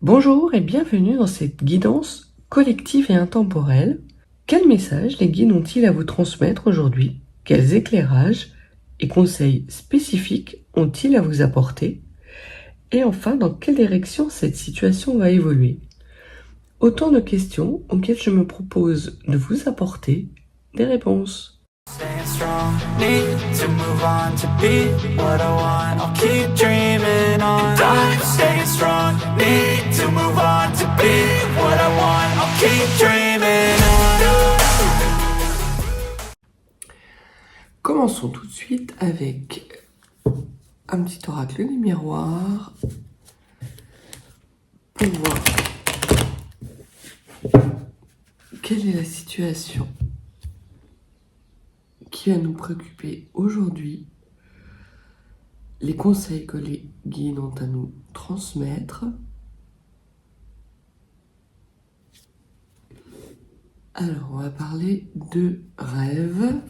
Bonjour et bienvenue dans cette guidance collective et intemporelle. Quel message les guides ont-ils à vous transmettre aujourd'hui? Quels éclairages et conseils spécifiques ont-ils à vous apporter? Et enfin, dans quelle direction cette situation va évoluer? Autant de questions auxquelles je me propose de vous apporter des réponses. Staying strong, need to move on to be what I want. I'll keep dreaming on. And I'm staying strong, need to move on to be what I want. I'll keep dreaming on. Commençons tout de suite avec un petit oracle du miroir pour voir quelle est la situation qui va nous préoccuper aujourd'hui, les conseils que les guides ont à nous transmettre. Alors, on va parler de rêves.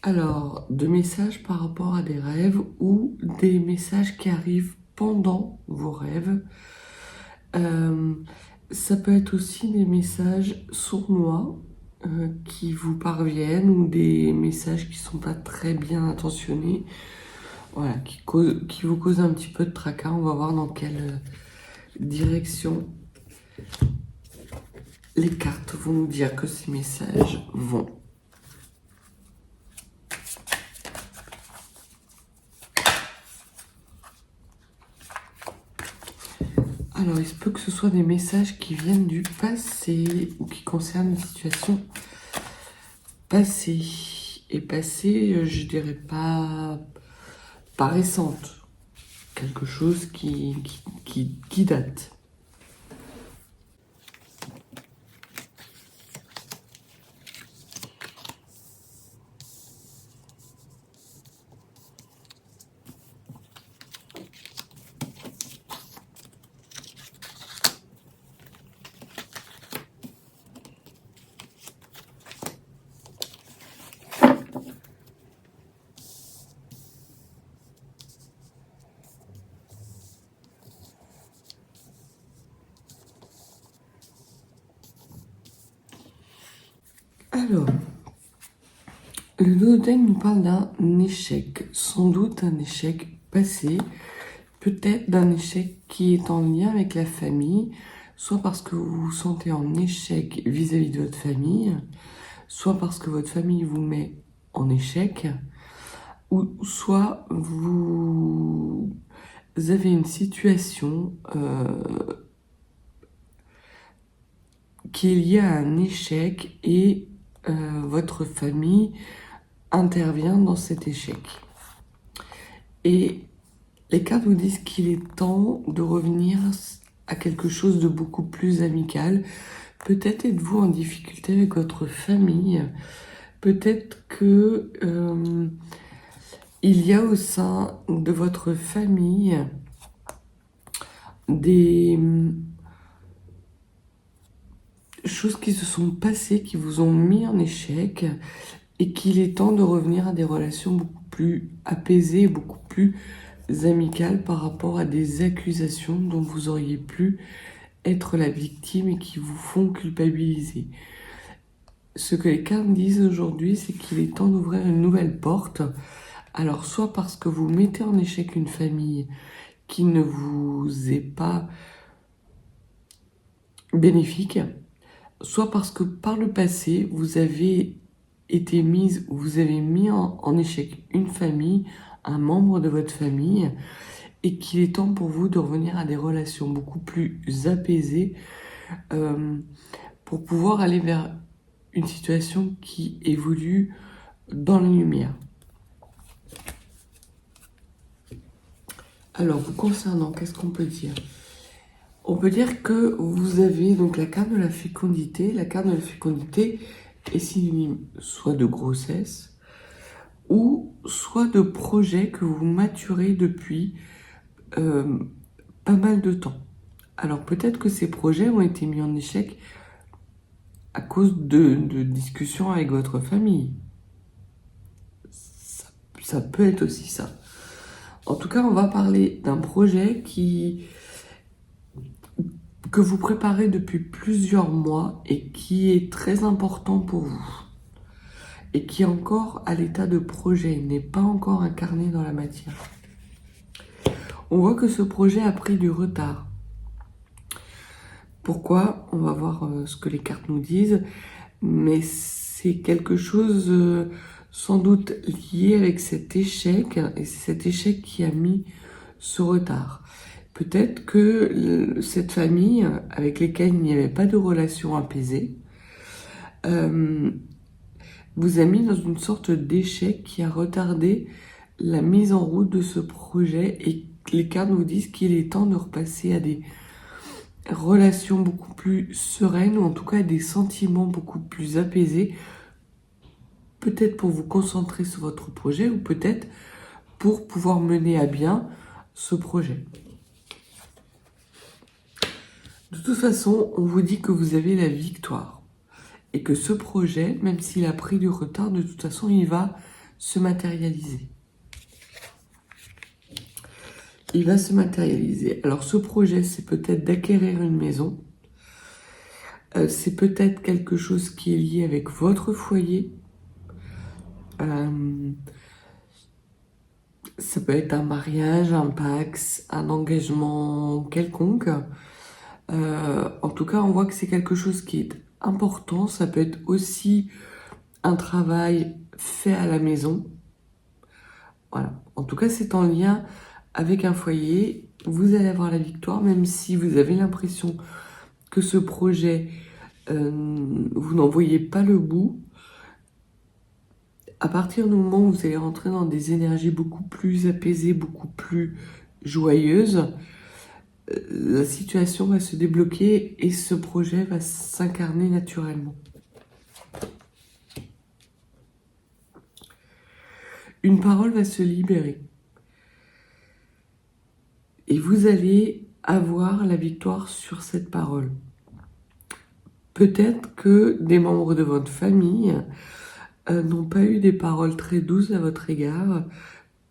Alors, de messages par rapport à des rêves ou des messages qui arrivent pendant vos rêves. Ça peut être aussi des messages sournois qui vous parviennent ou des messages qui sont pas très bien intentionnés, voilà, qui vous causent un petit peu de tracas. On va voir dans quelle direction les cartes vont nous dire que ces messages vont. Alors, il se peut que ce soit des messages qui viennent du passé ou qui concernent une situation passée. Et passée, je dirais pas récente. Quelque chose qui date. Alors, le Doodle nous parle d'un échec, sans doute un échec passé, peut-être d'un échec qui est en lien avec la famille, soit parce que vous vous sentez en échec vis-à-vis de votre famille, soit parce que votre famille vous met en échec, ou soit vous avez une situation qui est liée à un échec et votre famille intervient dans cet échec. Et les cartes vous disent qu'il est temps de revenir à quelque chose de beaucoup plus amical. Peut-être êtes-vous en difficulté avec votre famille. Peut-être que il y a au sein de votre famille des choses qui se sont passées, qui vous ont mis en échec, et qu'il est temps de revenir à des relations beaucoup plus apaisées, beaucoup plus amicales par rapport à des accusations dont vous auriez pu être la victime et qui vous font culpabiliser. Ce que les cartes disent aujourd'hui, c'est qu'il est temps d'ouvrir une nouvelle porte. Alors, soit parce que vous mettez en échec une famille qui ne vous est pas bénéfique, soit parce que par le passé, vous avez été mise ou vous avez mis en échec une famille, un membre de votre famille, et qu'il est temps pour vous de revenir à des relations beaucoup plus apaisées pour pouvoir aller vers une situation qui évolue dans la lumière. Alors, vous concernant, qu'est-ce qu'on peut dire? On peut dire que vous avez donc la carte de la fécondité. La carte de la fécondité est synonyme soit de grossesse ou soit de projets que vous maturez depuis pas mal de temps. Alors peut-être que ces projets ont été mis en échec à cause de discussions avec votre famille. Ça peut être aussi ça. En tout cas, on va parler d'un projet que vous préparez depuis plusieurs mois et qui est très important pour vous et qui est encore à l'état de projet, n'est pas encore incarné dans la matière. On voit que ce projet a pris du retard. Pourquoi? On va voir ce que les cartes nous disent, mais c'est quelque chose sans doute lié avec cet échec, et c'est cet échec qui a mis ce retard. Peut-être que cette famille avec laquelle il n'y avait pas de relation apaisée vous a mis dans une sorte d'échec qui a retardé la mise en route de ce projet, et les cartes nous disent qu'il est temps de repasser à des relations beaucoup plus sereines, ou en tout cas des sentiments beaucoup plus apaisés, peut-être pour vous concentrer sur votre projet, ou peut-être pour pouvoir mener à bien ce projet. De toute façon, on vous dit que vous avez la victoire et que ce projet, même s'il a pris du retard, de toute façon, il va se matérialiser. Il va se matérialiser. Alors, ce projet, c'est peut-être d'acquérir une maison. C'est peut-être quelque chose qui est lié avec votre foyer. Ça peut être un mariage, un pax, un engagement quelconque. En tout cas, on voit que c'est quelque chose qui est important. Ça peut être aussi un travail fait à la maison. Voilà. En tout cas, c'est en lien avec un foyer. Vous allez avoir la victoire, même si vous avez l'impression que ce projet, vous n'en voyez pas le bout. À partir du moment où vous allez rentrer dans des énergies beaucoup plus apaisées, beaucoup plus joyeuses, la situation va se débloquer et ce projet va s'incarner naturellement. Une parole va se libérer. Et vous allez avoir la victoire sur cette parole. Peut-être que des membres de votre famille n'ont pas eu des paroles très douces à votre égard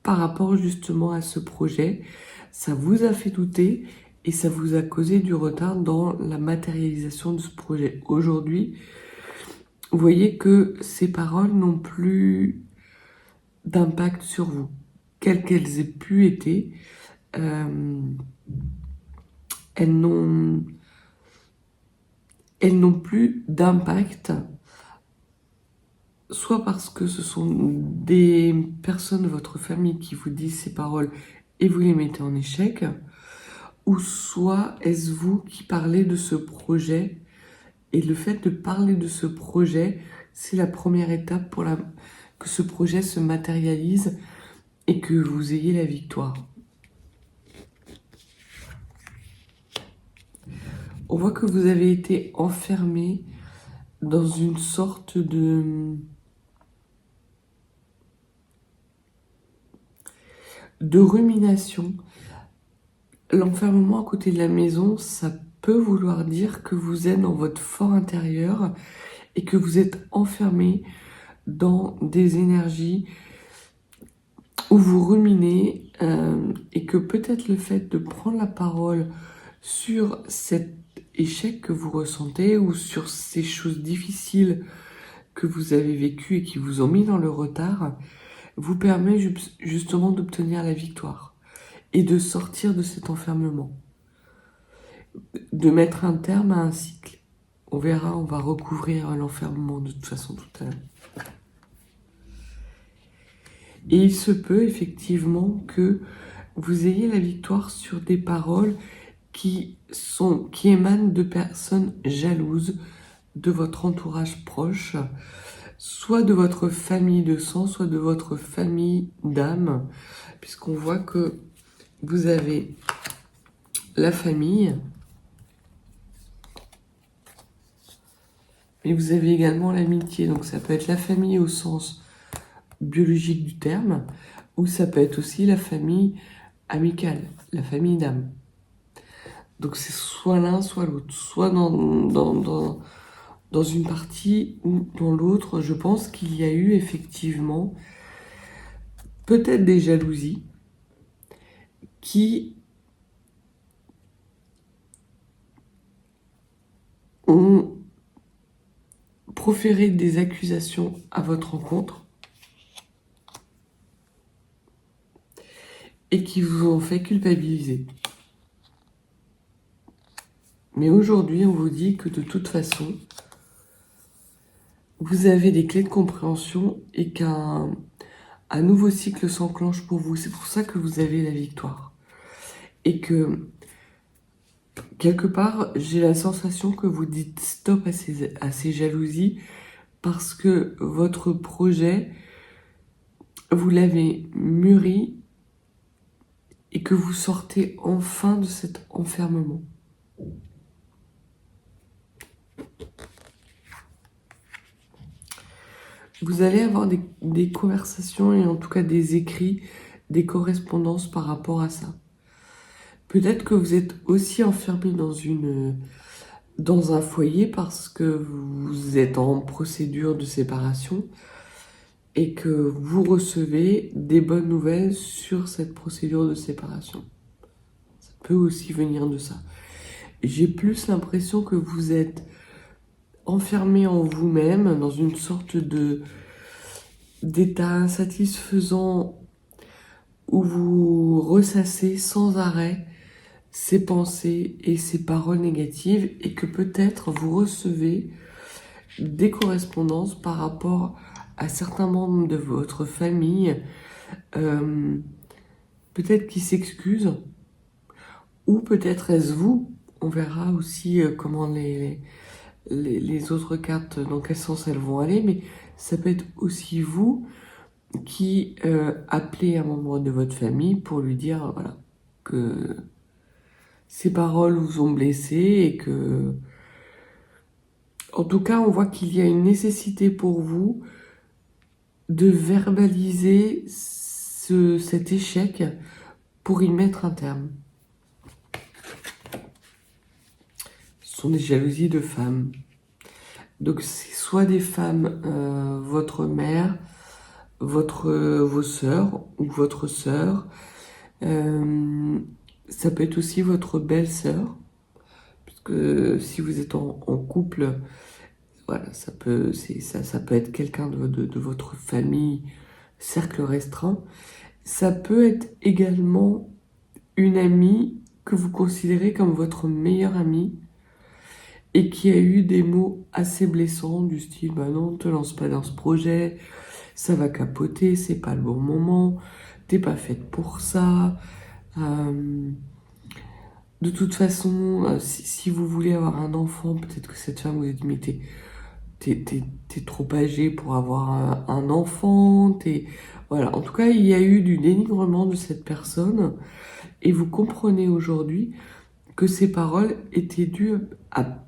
par rapport justement à ce projet. Ça vous a fait douter et ça vous a causé du retard dans la matérialisation de ce projet. Aujourd'hui, vous voyez que ces paroles n'ont plus d'impact sur vous, quelles qu'elles aient pu être. Elles n'ont plus d'impact, soit parce que ce sont des personnes de votre famille qui vous disent ces paroles et vous les mettez en échec, ou soit est-ce vous qui parlez de ce projet, et le fait de parler de ce projet, c'est la première étape pour que ce projet se matérialise et que vous ayez la victoire. On voit que vous avez été enfermé dans une sorte de rumination. L'enfermement à côté de la maison, ça peut vouloir dire que vous êtes dans votre fort intérieur et que vous êtes enfermé dans des énergies où vous ruminez et que peut-être le fait de prendre la parole sur cet échec que vous ressentez ou sur ces choses difficiles que vous avez vécues et qui vous ont mis dans le retard vous permet justement d'obtenir la victoire et de sortir de cet enfermement, de mettre un terme à un cycle. On verra, on va recouvrir l'enfermement de toute façon tout à l'heure. Et il se peut effectivement que vous ayez la victoire sur des paroles qui émanent de personnes jalouses de votre entourage proche, soit de votre famille de sang, soit de votre famille d'âme, puisqu'on voit que vous avez la famille, et vous avez également l'amitié. Donc ça peut être la famille au sens biologique du terme, ou ça peut être aussi la famille amicale, la famille d'âme. Donc c'est soit l'un, soit l'autre, soit dans une partie ou dans l'autre. Je pense qu'il y a eu effectivement peut-être des jalousies, qui ont proféré des accusations à votre encontre et qui vous ont fait culpabiliser. Mais aujourd'hui, on vous dit que de toute façon, vous avez des clés de compréhension et qu'un nouveau cycle s'enclenche pour vous. C'est pour ça que vous avez la victoire. Et que, quelque part, j'ai la sensation que vous dites stop à ces jalousies parce que votre projet, vous l'avez mûri et que vous sortez enfin de cet enfermement. Vous allez avoir des conversations et en tout cas des écrits, des correspondances par rapport à ça. Peut-être que vous êtes aussi enfermé dans un foyer parce que vous êtes en procédure de séparation et que vous recevez des bonnes nouvelles sur cette procédure de séparation. Ça peut aussi venir de ça. J'ai plus l'impression que vous êtes enfermé en vous-même dans une sorte d'état insatisfaisant où vous ressassez sans arrêt ces pensées et ces paroles négatives et que peut-être vous recevez des correspondances par rapport à certains membres de votre famille, peut-être qui s'excusent, ou peut-être est-ce vous. On verra aussi comment les autres cartes, dans quel sens elles vont aller, mais ça peut être aussi vous qui appelez un membre de votre famille pour lui dire voilà, que ces paroles vous ont blessé et que, en tout cas, on voit qu'il y a une nécessité pour vous de verbaliser cet échec pour y mettre un terme. Ce sont des jalousies de femmes. Donc c'est soit des femmes, votre mère, vos sœurs ou votre sœur. Ça peut être aussi votre belle-sœur, puisque si vous êtes en couple, voilà, ça peut être quelqu'un de votre famille, cercle restreint. Ça peut être également une amie que vous considérez comme votre meilleure amie et qui a eu des mots assez blessants du style « bah non, ne te lance pas dans ce projet, ça va capoter, c'est pas le bon moment, t'es pas faite pour ça ». De toute façon, si vous voulez avoir un enfant, peut-être que cette femme vous a dit « mais t'es trop âgé pour avoir un enfant ». Voilà. En tout cas, il y a eu du dénigrement de cette personne et vous comprenez aujourd'hui que ces paroles étaient dues à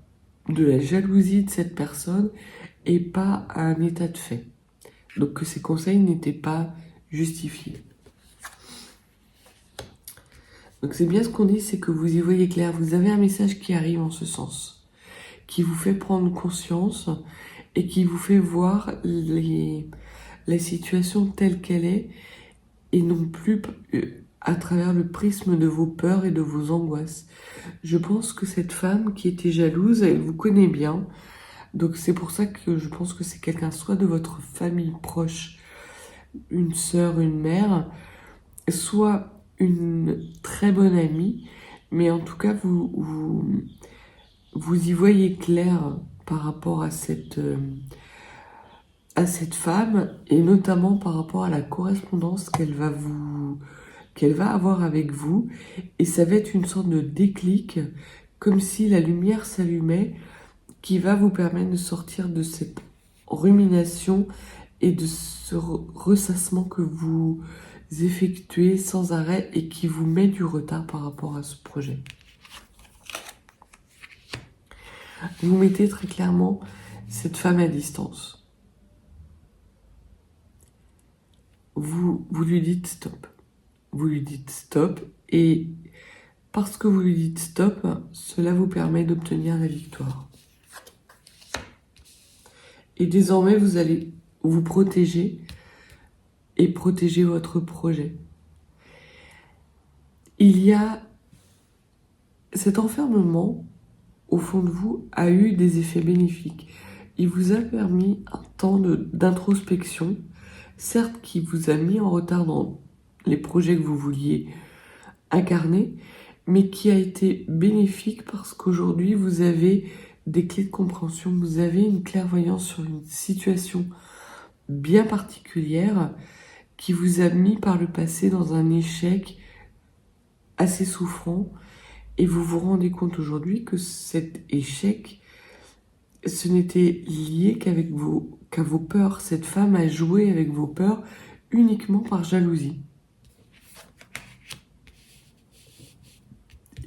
de la jalousie de cette personne et pas à un état de fait. Donc que ces conseils n'étaient pas justifiés. Donc c'est bien ce qu'on dit, c'est que vous y voyez clair. Vous avez un message qui arrive en ce sens, qui vous fait prendre conscience et qui vous fait voir la situation telle qu'elle est et non plus à travers le prisme de vos peurs et de vos angoisses. Je pense que cette femme qui était jalouse, elle vous connaît bien. Donc c'est pour ça que je pense que c'est quelqu'un soit de votre famille proche, une sœur, une mère, soit une très bonne amie, mais en tout cas vous y voyez clair par rapport à cette femme et notamment par rapport à la correspondance qu'elle va avoir avec vous, et ça va être une sorte de déclic, comme si la lumière s'allumait, qui va vous permettre de sortir de cette rumination et de ce ressassement que vous effectuez sans arrêt et qui vous met du retard par rapport à ce projet. Vous mettez très clairement cette femme à distance. Vous lui dites stop. Vous lui dites stop et parce que vous lui dites stop, cela vous permet d'obtenir la victoire. Et désormais, vous allez vous protéger et protéger votre projet. il y a cet enfermement, au fond de vous, a eu des effets bénéfiques. Il vous a permis un temps d'introspection, certes qui vous a mis en retard dans les projets que vous vouliez incarner, mais qui a été bénéfique parce qu'aujourd'hui vous avez des clés de compréhension, vous avez une clairvoyance sur une situation bien particulière qui vous a mis par le passé dans un échec assez souffrant, et vous vous rendez compte aujourd'hui que cet échec, ce n'était lié qu'à vos peurs. Cette femme a joué avec vos peurs uniquement par jalousie.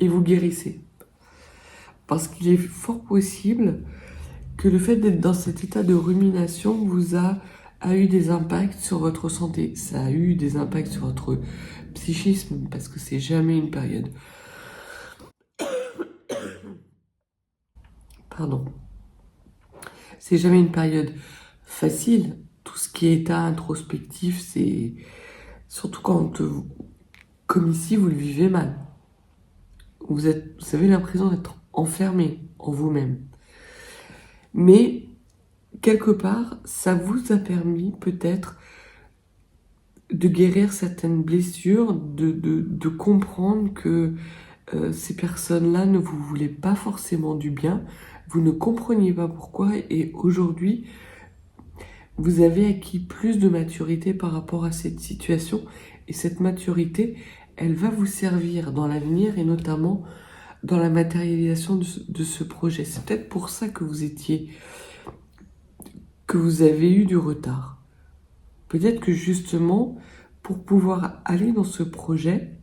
Et vous guérissez. Parce qu'il est fort possible que le fait d'être dans cet état de rumination vous a eu des impacts sur votre santé. Ça a eu des impacts sur votre psychisme, parce que c'est jamais une période. Pardon. C'est jamais une période facile. Tout ce qui est état introspectif, c'est surtout quand, comme ici, vous le vivez mal. Vous avez l'impression d'être enfermé en vous-même. Mais, quelque part, ça vous a permis peut-être de guérir certaines blessures, de comprendre que ces personnes-là ne vous voulaient pas forcément du bien, vous ne compreniez pas pourquoi, et aujourd'hui, vous avez acquis plus de maturité par rapport à cette situation, et cette maturité, elle va vous servir dans l'avenir, et notamment dans la matérialisation de ce projet. C'est peut-être pour ça que vous avez eu du retard. Peut-être que justement, pour pouvoir aller dans ce projet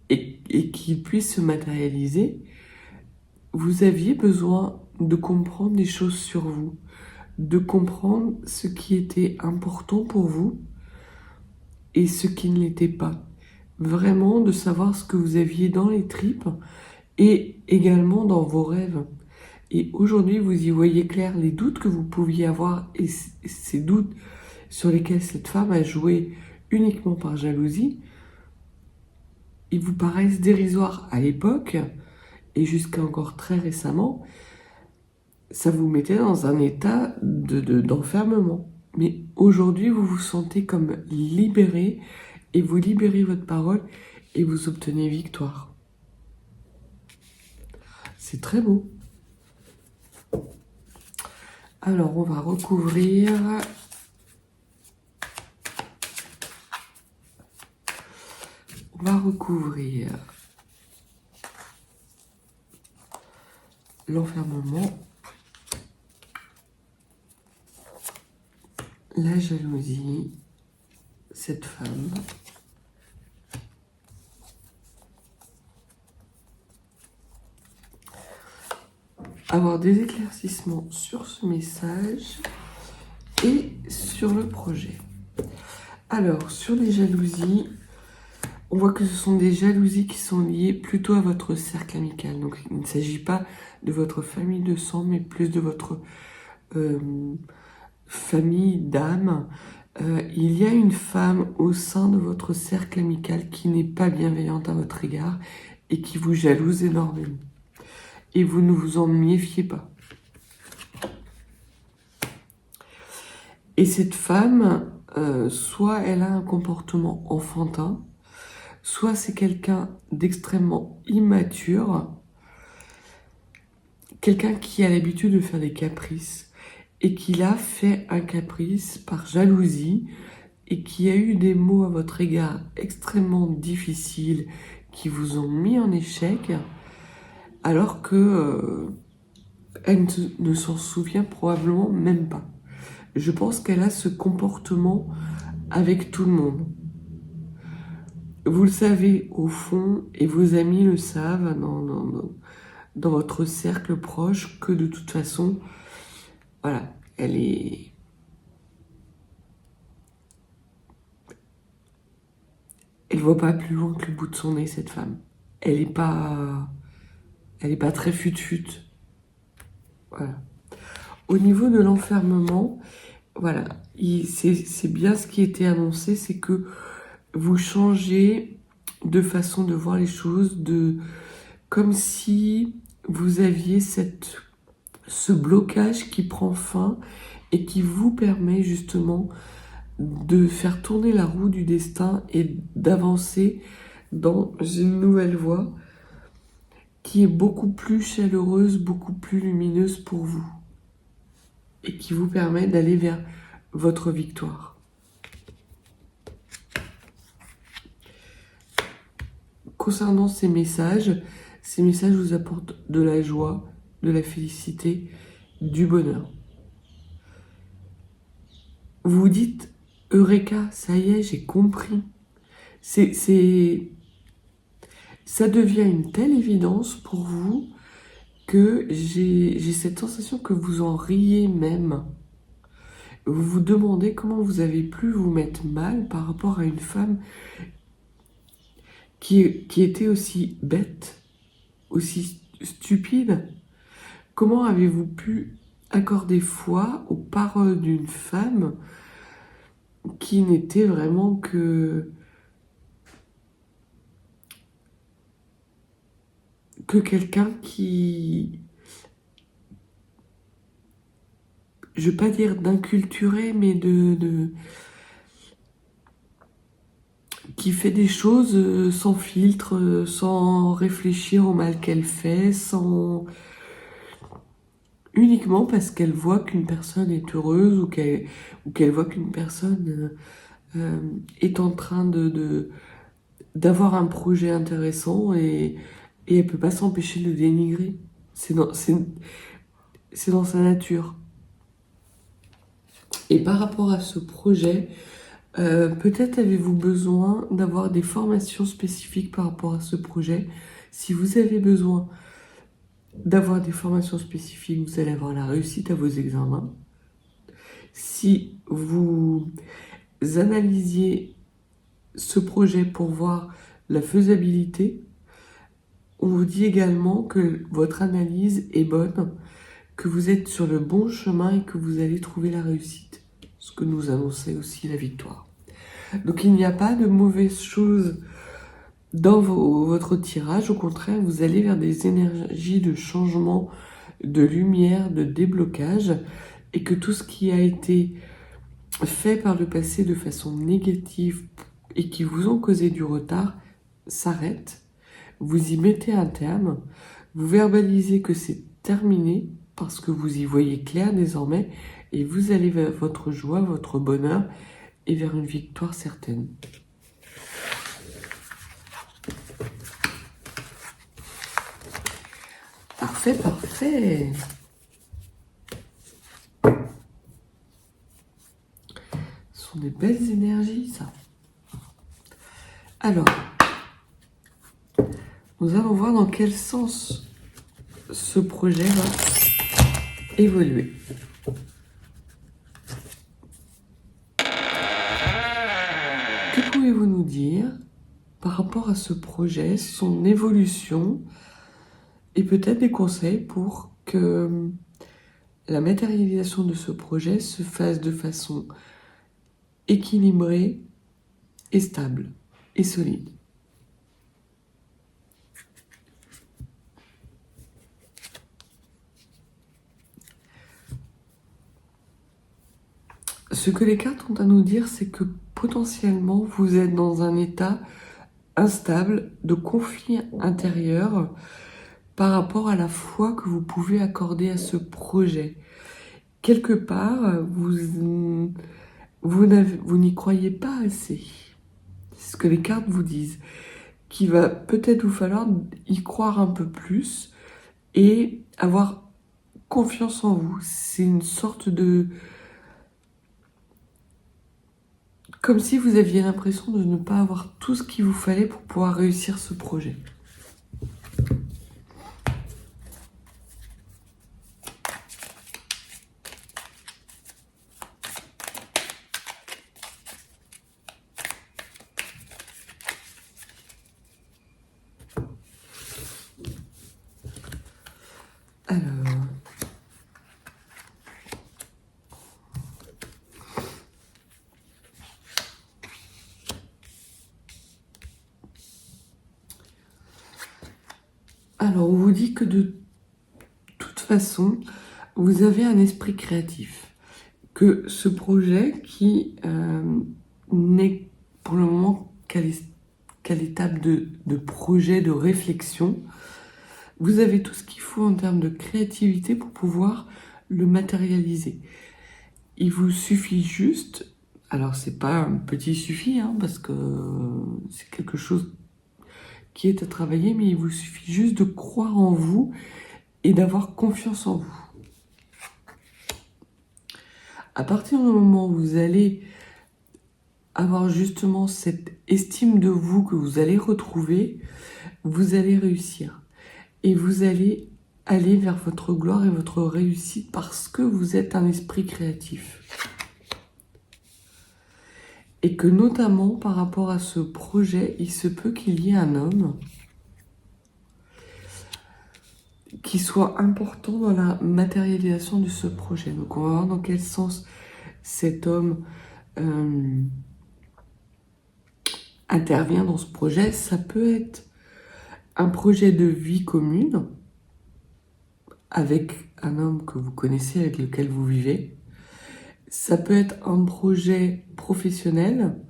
et qu'il puisse se matérialiser, vous aviez besoin de comprendre des choses sur vous, de comprendre ce qui était important pour vous et ce qui ne l'était pas. Vraiment de savoir ce que vous aviez dans les tripes et également dans vos rêves. Et aujourd'hui, vous y voyez clair. Les doutes que vous pouviez avoir, et ces doutes sur lesquels cette femme a joué uniquement par jalousie, ils vous paraissent dérisoires à l'époque, et jusqu'à encore très récemment, ça vous mettait dans un état d'enfermement. Mais aujourd'hui, vous vous sentez comme libéré, et vous libérez votre parole, et vous obtenez victoire. C'est très beau. Alors, on va recouvrir l'enfermement, la jalousie, cette femme, avoir des éclaircissements sur ce message et sur le projet. Alors, sur les jalousies, on voit que ce sont des jalousies qui sont liées plutôt à votre cercle amical. Donc, il ne s'agit pas de votre famille de sang, mais plus de votre famille d'âme. Il y a une femme au sein de votre cercle amical qui n'est pas bienveillante à votre égard et qui vous jalouse énormément. Et vous ne vous en méfiez pas. Et cette femme, soit elle a un comportement enfantin, soit c'est quelqu'un d'extrêmement immature, quelqu'un qui a l'habitude de faire des caprices, et qui a fait un caprice par jalousie, et qui a eu des mots à votre égard extrêmement difficiles, qui vous ont mis en échec, alors que elle ne s'en souvient probablement même pas. Je pense qu'elle a ce comportement avec tout le monde. Vous le savez au fond, et vos amis le savent dans votre cercle proche, que de toute façon, voilà, elle voit pas plus loin que le bout de son nez, cette femme. Elle est pas très fut-fut. Voilà. Au niveau de l'enfermement, voilà, c'est bien ce qui était annoncé, c'est que vous changez de façon de voir les choses, comme si vous aviez ce blocage qui prend fin et qui vous permet justement de faire tourner la roue du destin et d'avancer dans une nouvelle voie qui est beaucoup plus chaleureuse, beaucoup plus lumineuse pour vous et qui vous permet d'aller vers votre victoire. Concernant ces messages vous apportent de la joie, de la félicité, du bonheur. Vous vous dites, Eureka, ça y est, j'ai compris. Ça devient une telle évidence pour vous que j'ai cette sensation que vous en riez même. Vous vous demandez comment vous avez pu vous mettre mal par rapport à une femme qui était aussi bête, aussi stupide. Comment avez-vous pu accorder foi aux paroles d'une femme qui n'était vraiment que quelqu'un qui, je vais pas dire d'inculturé, mais qui fait des choses sans filtre, sans réfléchir au mal qu'elle fait, uniquement parce qu'elle voit qu'une personne est heureuse ou qu'elle voit qu'une personne est en train d'avoir un projet intéressant et elle peut pas s'empêcher de le dénigrer. C'est dans sa nature. Et par rapport à ce projet, peut-être avez-vous besoin d'avoir des formations spécifiques par rapport à ce projet. Si vous avez besoin d'avoir des formations spécifiques, vous allez avoir la réussite à vos examens. Si vous analysiez ce projet pour voir la faisabilité, on vous dit également que votre analyse est bonne, que vous êtes sur le bon chemin et que vous allez trouver la réussite. Ce que nous annonçait aussi la victoire. Donc il n'y a pas de mauvaises choses dans votre tirage. Au contraire, vous allez vers des énergies de changement, de lumière, de déblocage, et que tout ce qui a été fait par le passé de façon négative et qui vous ont causé du retard s'arrête. Vous y mettez un terme, vous verbalisez que c'est terminé parce que vous y voyez clair désormais et vous allez vers votre joie, votre bonheur et vers une victoire certaine. Parfait, parfait. Ce sont des belles énergies, ça. Alors, nous allons voir dans quel sens ce projet va évoluer. Que pouvez-vous nous dire par rapport à ce projet, son évolution et peut-être des conseils pour que la matérialisation de ce projet se fasse de façon équilibrée et stable et solide? Ce que les cartes ont à nous dire, c'est que potentiellement vous êtes dans un état instable de conflit intérieur par rapport à la foi que vous pouvez accorder à ce projet. Quelque part, vous n'y croyez pas assez. C'est ce que les cartes vous disent. Qu'il va peut-être vous falloir y croire un peu plus et avoir confiance en vous. C'est une sorte de... Comme si vous aviez l'impression de ne pas avoir tout ce qu'il vous fallait pour pouvoir réussir ce projet. Alors... Alors, on vous dit que de toute façon, vous avez un esprit créatif. Que ce projet qui n'est pour le moment qu'à l'étape de projet, de réflexion, vous avez tout ce qu'il faut en termes de créativité pour pouvoir le matérialiser. Il vous suffit juste, alors c'est pas un petit suffit, hein, parce que c'est quelque chose qui est à travailler, mais il vous suffit juste de croire en vous et d'avoir confiance en vous. À partir du moment où vous allez avoir justement cette estime de vous que vous allez retrouver, vous allez réussir. Et vous allez aller vers votre gloire et votre réussite parce que vous êtes un esprit créatif. Et que notamment par rapport à ce projet, il se peut qu'il y ait un homme qui soit important dans la matérialisation de ce projet. Donc on va voir dans quel sens cet homme intervient dans ce projet. Ça peut être un projet de vie commune avec un homme que vous connaissez, avec lequel vous vivez. Ça peut être un projet professionnel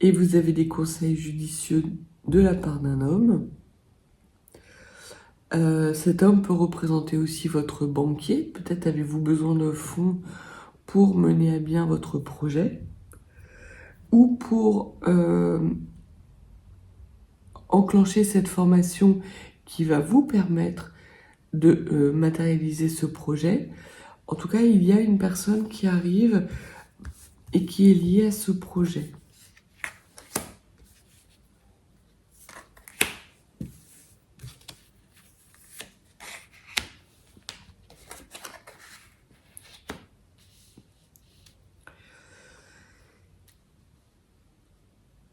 et vous avez des conseils judicieux de la part d'un homme. Cet homme peut représenter aussi votre banquier. Peut-être avez-vous besoin de fonds pour mener à bien votre projet ou pour enclencher cette formation qui va vous permettre de matérialiser ce projet. En tout cas, il y a une personne qui arrive et qui est liée à ce projet.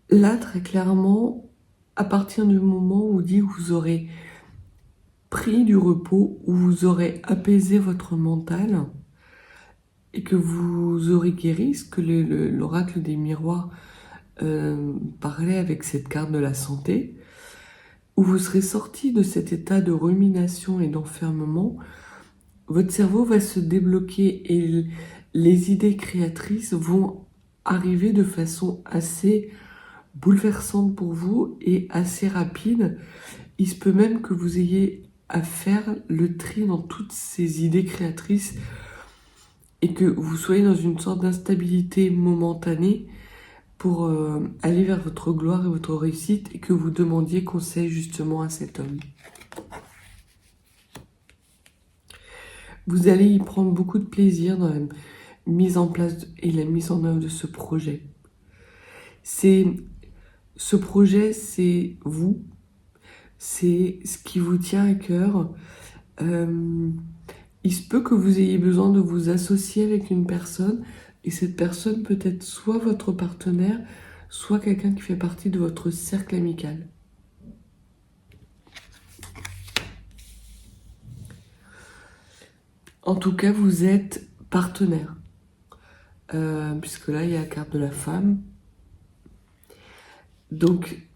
Là, très clairement, à partir du moment où vous aurez pris du repos, où vous aurez apaisé votre mental et que vous aurez guéri, ce que l'oracle des miroirs parlait avec cette carte de la santé, où vous serez sorti de cet état de rumination et d'enfermement, votre cerveau va se débloquer et les idées créatrices vont arriver de façon assez bouleversante pour vous et assez rapide. Il se peut même que vous ayez à faire le tri dans toutes ces idées créatrices et que vous soyez dans une sorte d'instabilité momentanée pour aller vers votre gloire et votre réussite et que vous demandiez conseil justement à cet homme. Vous allez y prendre beaucoup de plaisir dans la mise en place et la mise en œuvre de ce projet. Ce projet, c'est vous, c'est ce qui vous tient à cœur. Il se peut que vous ayez besoin de vous associer avec une personne et cette personne peut être soit votre partenaire, soit quelqu'un qui fait partie de votre cercle amical. En tout cas, vous êtes partenaire, puisque là, il y a la carte de la femme. Donc,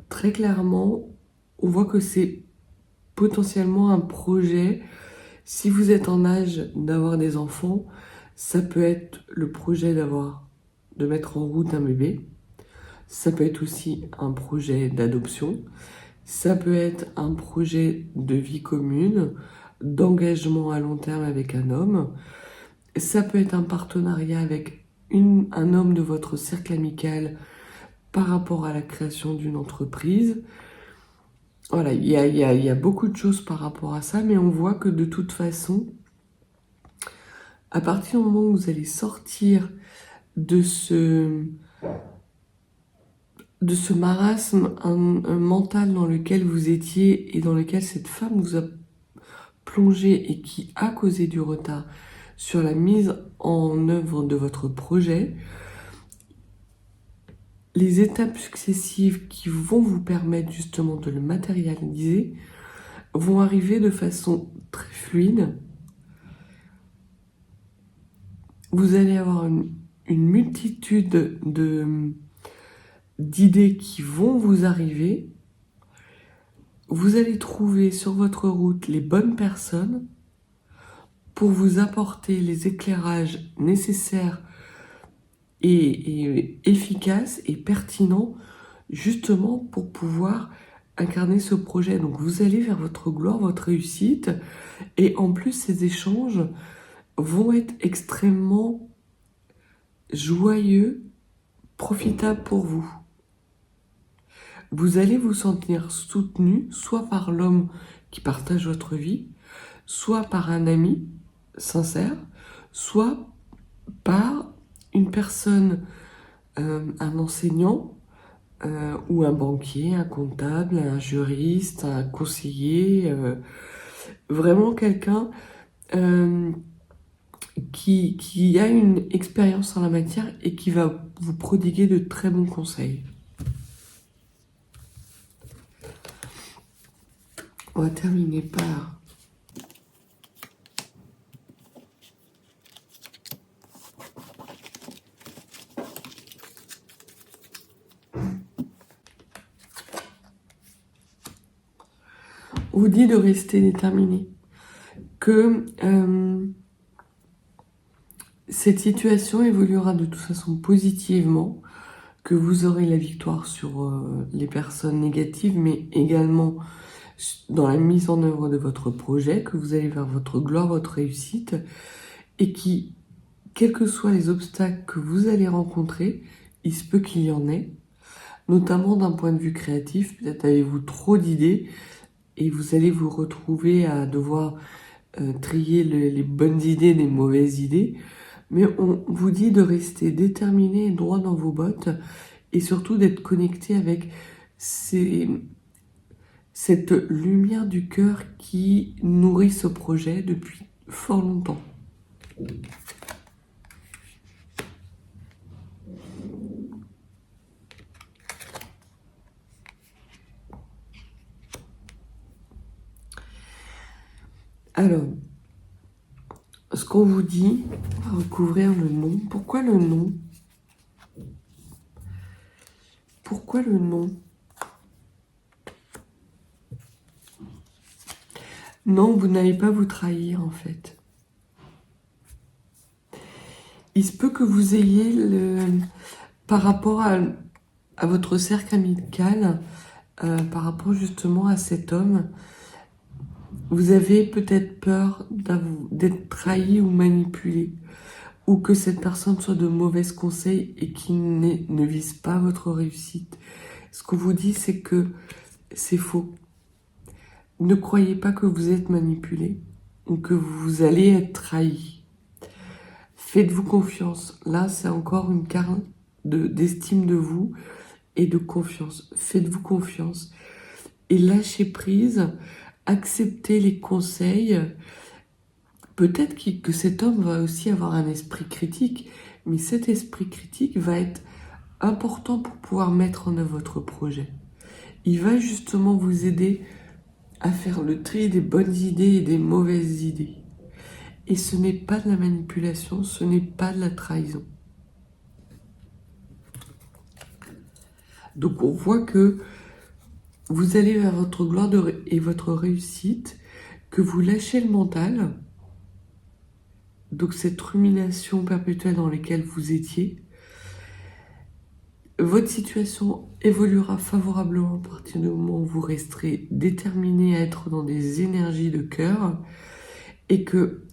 très clairement, on voit que c'est potentiellement un projet. Si vous êtes en âge d'avoir des enfants, ça peut être le projet de mettre en route un bébé. Ça peut être aussi un projet d'adoption. Ça peut être un projet de vie commune, d'engagement à long terme avec un homme. Ça peut être un partenariat avec un homme de votre cercle amical par rapport à la création d'une entreprise. Voilà, il y a beaucoup de choses par rapport à ça, mais on voit que de toute façon, à partir du moment où vous allez sortir de ce marasme un mental dans lequel vous étiez et dans lequel cette femme vous a plongé et qui a causé du retard sur la mise en œuvre de votre projet, les étapes successives qui vont vous permettre justement de le matérialiser vont arriver de façon très fluide. Vous allez avoir une multitude d'idées qui vont vous arriver. vous allez trouver sur votre route les bonnes personnes pour vous apporter les éclairages nécessaires et efficaces et pertinents justement pour pouvoir incarner ce projet. Donc vous allez vers votre gloire, votre réussite, et en plus ces échanges vont être extrêmement joyeux, profitables pour vous. Vous allez vous sentir soutenu, soit par l'homme qui partage votre vie, soit par un ami sincère, soit par une personne, un enseignant, ou un banquier, un comptable, un juriste, un conseiller, vraiment quelqu'un qui a une expérience en la matière et qui va vous prodiguer de très bons conseils. On va terminer par on vous dit de rester déterminé, que cette situation évoluera de toute façon positivement, que vous aurez la victoire sur les personnes négatives, mais également dans la mise en œuvre de votre projet, que vous allez vers votre gloire, votre réussite, et qui, quels que soient les obstacles que vous allez rencontrer, il se peut qu'il y en ait, notamment d'un point de vue créatif, peut-être avez-vous trop d'idées, et vous allez vous retrouver à devoir trier les bonnes idées des mauvaises idées, mais on vous dit de rester déterminé et droit dans vos bottes, et surtout d'être connecté avec cette lumière du cœur qui nourrit ce projet depuis fort longtemps. Alors, ce qu'on vous dit, on va recouvrir le nom. Pourquoi le nom? Pourquoi le nom? Non, vous n'allez pas vous trahir en fait. Il se peut que vous ayez, par rapport à votre cercle amical, par rapport justement à cet homme, vous avez peut-être peur d'être trahi ou manipulé, ou que cette personne soit de mauvais conseils et qui ne vise pas votre réussite. Ce qu'on vous dit, c'est que c'est faux. Ne croyez pas que vous êtes manipulé ou que vous allez être trahi. Faites-vous confiance. Là, c'est encore une carte d'estime de vous et de confiance. Faites-vous confiance et lâchez prise. Acceptez les conseils. Peut-être que cet homme va aussi avoir un esprit critique, mais cet esprit critique va être important pour pouvoir mettre en œuvre votre projet. Il va justement vous aider à faire le tri des bonnes idées et des mauvaises idées. Et ce n'est pas de la manipulation, ce n'est pas de la trahison. Donc on voit que vous allez vers votre gloire et votre réussite, que vous lâchez le mental, donc cette rumination perpétuelle dans laquelle vous étiez. Votre situation évoluera favorablement à partir du moment où vous resterez déterminé à être dans des énergies de cœur et que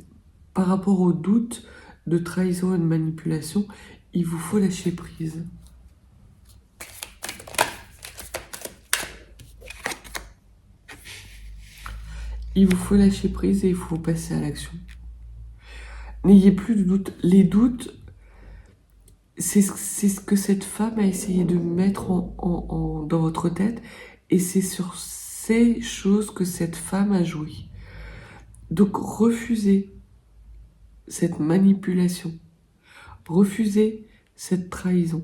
par rapport aux doutes de trahison et de manipulation, il vous faut lâcher prise. Il vous faut lâcher prise et il faut passer à l'action. N'ayez plus de doutes. Les doutes, c'est ce que cette femme a essayé de mettre dans votre tête et c'est sur ces choses que cette femme a joué. Donc refusez cette manipulation, refusez cette trahison,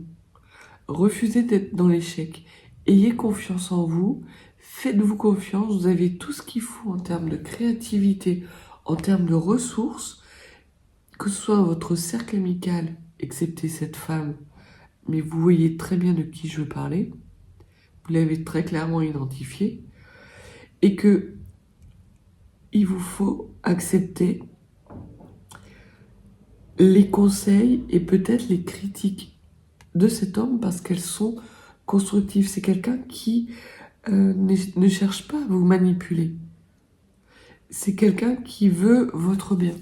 refusez d'être dans l'échec. Ayez confiance en vous, faites-vous confiance, vous avez tout ce qu'il faut en termes de créativité, en termes de ressources, que ce soit dans votre cercle amical, excepté cette femme, mais vous voyez très bien de qui je veux parler, vous l'avez très clairement identifié, et que il vous faut accepter les conseils et peut-être les critiques de cet homme parce qu'elles sont constructives. C'est quelqu'un qui ne cherche pas à vous manipuler. C'est quelqu'un qui veut votre bien.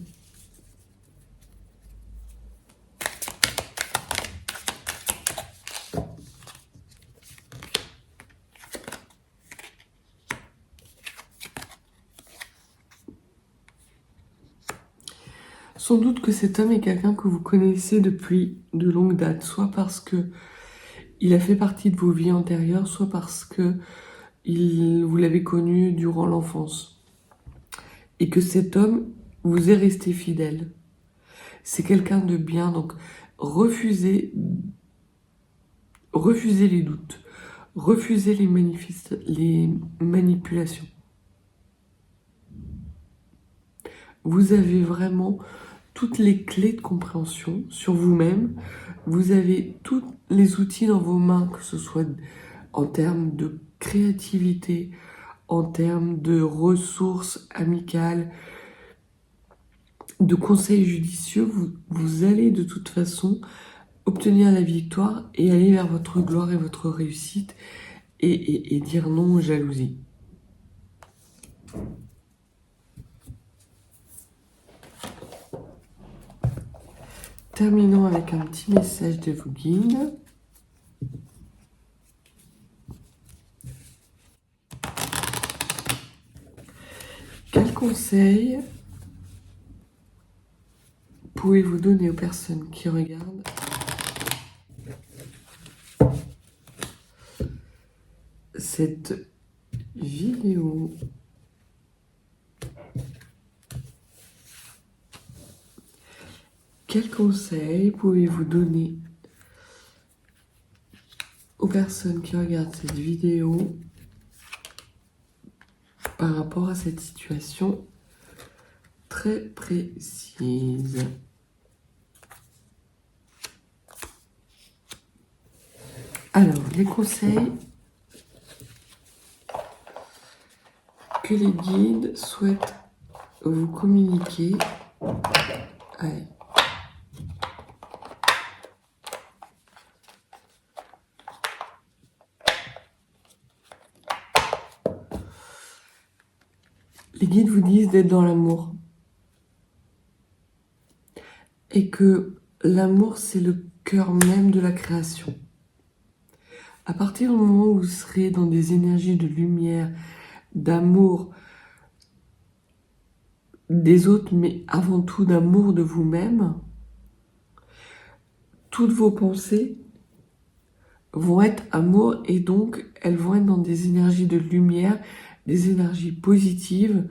Sans doute que cet homme est quelqu'un que vous connaissez depuis de longue date, soit parce que il a fait partie de vos vies antérieures, soit parce que vous l'avez connu durant l'enfance. Et que cet homme vous est resté fidèle. C'est quelqu'un de bien, donc refusez les doutes, refusez les manipulations. Vous avez vraiment toutes les clés de compréhension sur vous-même. Vous avez tous les outils dans vos mains, que ce soit en termes de créativité, en termes de ressources amicales, de conseils judicieux. Vous allez de toute façon obtenir la victoire et aller vers votre gloire et votre réussite et dire non aux jalousies. Terminons avec un petit message de vos guides. Quel conseil pouvez-vous donner aux personnes qui regardent cette vidéo? Quel conseil pouvez-vous donner aux personnes qui regardent cette vidéo par rapport à cette situation très précise? Alors, les conseils que les guides souhaitent vous communiquer. Allez. Les guides vous disent d'être dans l'amour. Et que l'amour, c'est le cœur même de la création. À partir du moment où vous serez dans des énergies de lumière, d'amour des autres, mais avant tout d'amour de vous-même, toutes vos pensées vont être amour et donc elles vont être dans des énergies de lumière, des énergies positives,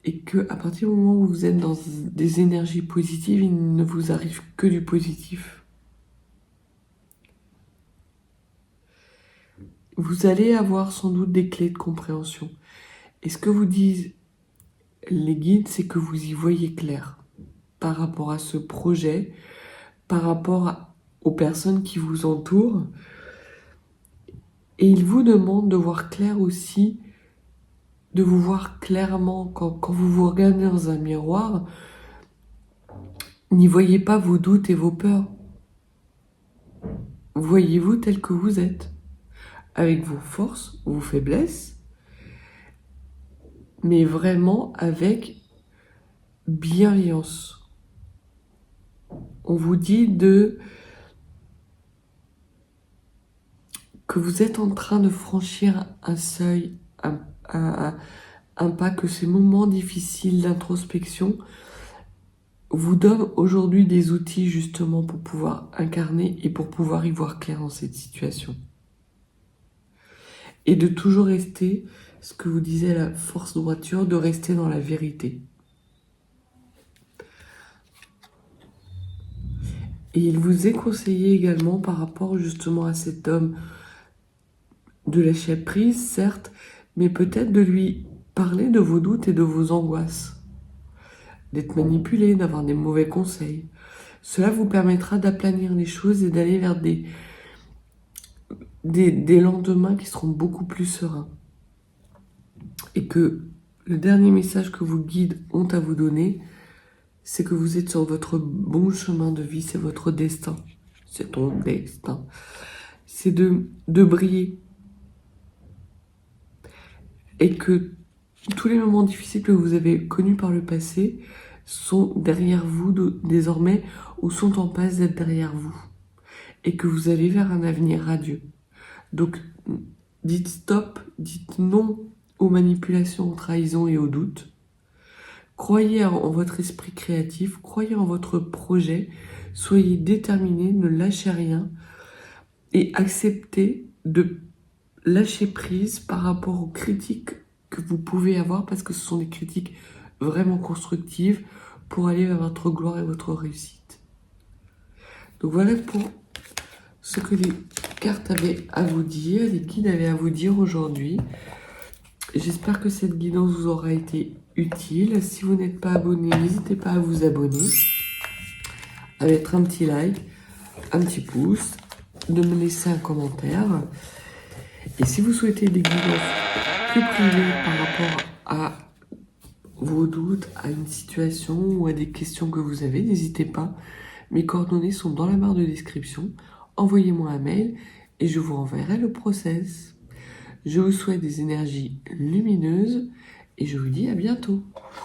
et que à partir du moment où vous êtes dans des énergies positives, il ne vous arrive que du positif. Vous allez avoir sans doute des clés de compréhension. Et ce que vous disent les guides, c'est que vous y voyez clair par rapport à ce projet, par rapport aux personnes qui vous entourent. Et ils vous demandent de voir clair aussi, de vous voir clairement quand vous vous regardez dans un miroir. N'y voyez pas vos doutes et vos peurs. Voyez-vous tel que vous êtes, avec vos forces, vos faiblesses, mais vraiment avec bienveillance. On vous dit que vous êtes en train de franchir un seuil, un pas, que ces moments difficiles d'introspection vous donnent aujourd'hui des outils justement pour pouvoir incarner et pour pouvoir y voir clair dans cette situation. Et de toujours rester, ce que vous disait la force droiture, de rester dans la vérité. Et il vous est conseillé également par rapport justement à cet homme de lâcher prise, certes, mais peut-être de lui parler de vos doutes et de vos angoisses, d'être manipulé, d'avoir des mauvais conseils. Cela vous permettra d'aplanir les choses et d'aller vers des lendemains qui seront beaucoup plus sereins. Et que le dernier message que vos guides ont à vous donner, c'est que vous êtes sur votre bon chemin de vie, c'est votre destin. C'est ton destin. C'est de briller. Et que tous les moments difficiles que vous avez connus par le passé sont derrière vous désormais ou sont en passe d'être derrière vous. Et que vous allez vers un avenir radieux. Donc, dites stop, dites non aux manipulations, aux trahisons et aux doutes. Croyez en votre esprit créatif, croyez en votre projet, soyez déterminés, ne lâchez rien et acceptez de lâcher prise par rapport aux critiques que vous pouvez avoir parce que ce sont des critiques vraiment constructives pour aller vers votre gloire et votre réussite. Donc voilà pour ce que les cartes avaient à vous dire, les guides avaient à vous dire aujourd'hui. J'espère que cette guidance vous aura été utile. Si vous n'êtes pas abonné, n'hésitez pas à vous abonner, à mettre un petit like, un petit pouce, de me laisser un commentaire. Et si vous souhaitez des guidances plus privées par rapport à vos doutes, à une situation ou à des questions que vous avez, n'hésitez pas. Mes coordonnées sont dans la barre de description. Envoyez-moi un mail et je vous renverrai le process. Je vous souhaite des énergies lumineuses et je vous dis à bientôt.